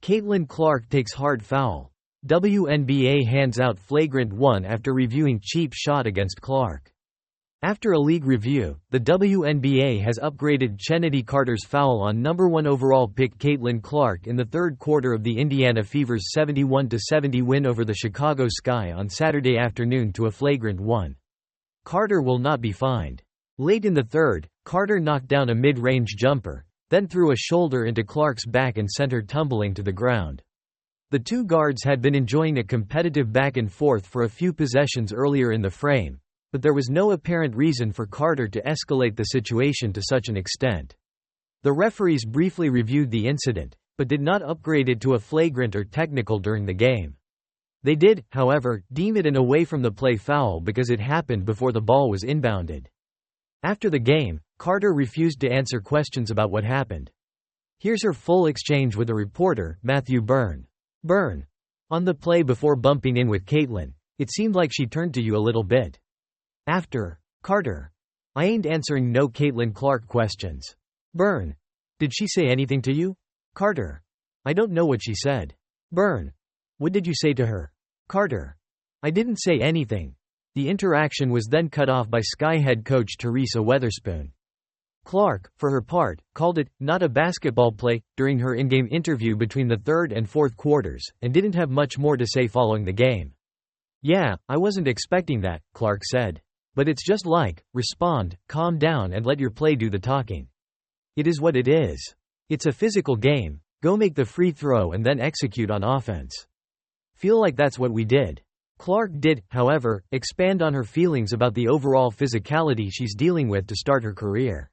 Caitlin Clark takes hard foul. WNBA hands out flagrant 1 after reviewing cheap shot against Clark. After a league review, the WNBA has upgraded Chennedy Carter's foul on number 1 overall pick Caitlin Clark in the third quarter of the Indiana Fever's 71-70 win over the Chicago Sky on Saturday afternoon to a flagrant 1. Carter will not be fined. Late in the third, Carter knocked down a mid-range jumper, then threw a shoulder into Clark's back and sent her tumbling to the ground. The two guards had been enjoying a competitive back and forth for a few possessions earlier in the frame, but there was no apparent reason for Carter to escalate the situation to such an extent. The referees briefly reviewed the incident, but did not upgrade it to a flagrant or technical during the game. They did, however, deem it an away-from-the-play foul because it happened before the ball was inbounded. After the game, Carter refused to answer questions about what happened. Here's her full exchange with a reporter, Matthew Byrne. Byrne. On the play before bumping in with Caitlin, it seemed like she turned to you a little bit. After. Carter. I ain't answering no Caitlin Clark questions. Byrne. Did she say anything to you? Carter. I don't know what she said. Byrne. What did you say to her? Carter. I didn't say anything. The interaction was then cut off by Sky head coach Teresa Weatherspoon. Clark, for her part, called it not a basketball play during her in-game interview between the third and fourth quarters, and didn't have much more to say following the game. Yeah, I wasn't expecting that, Clark said. But it's just like, respond, calm down and let your play do the talking. It is what it is. It's a physical game, go make the free throw and then execute on offense. Feel like that's what we did. Clark did, however, expand on her feelings about the overall physicality she's dealing with to start her career.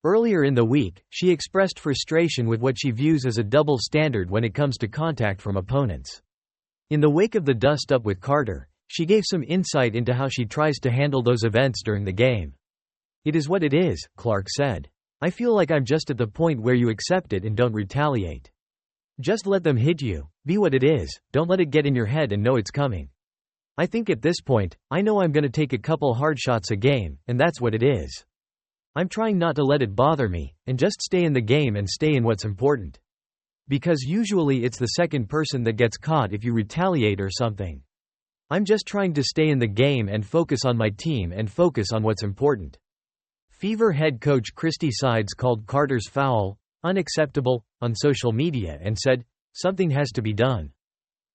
Earlier in the week, she expressed frustration with what she views as a double standard when it comes to contact from opponents. In the wake of the dust-up with Carter, she gave some insight into how she tries to handle those events during the game. It is what it is, Clark said. I feel like I'm just at the point where you accept it and don't retaliate. Just let them hit you, be what it is, don't let it get in your head and know it's coming. I think at this point, I know I'm gonna take a couple hard shots a game, and that's what it is. I'm trying not to let it bother me, and just stay in the game and stay in what's important. Because usually it's the second person that gets caught if you retaliate or something. I'm just trying to stay in the game and focus on my team and focus on what's important. Fever head coach Christy Sides called Carter's foul unacceptable on social media and said, something has to be done.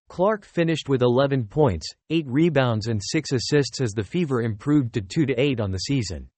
Clark finished with 11 points, 8 rebounds and 6 assists as the Fever improved to 2-8 on the season.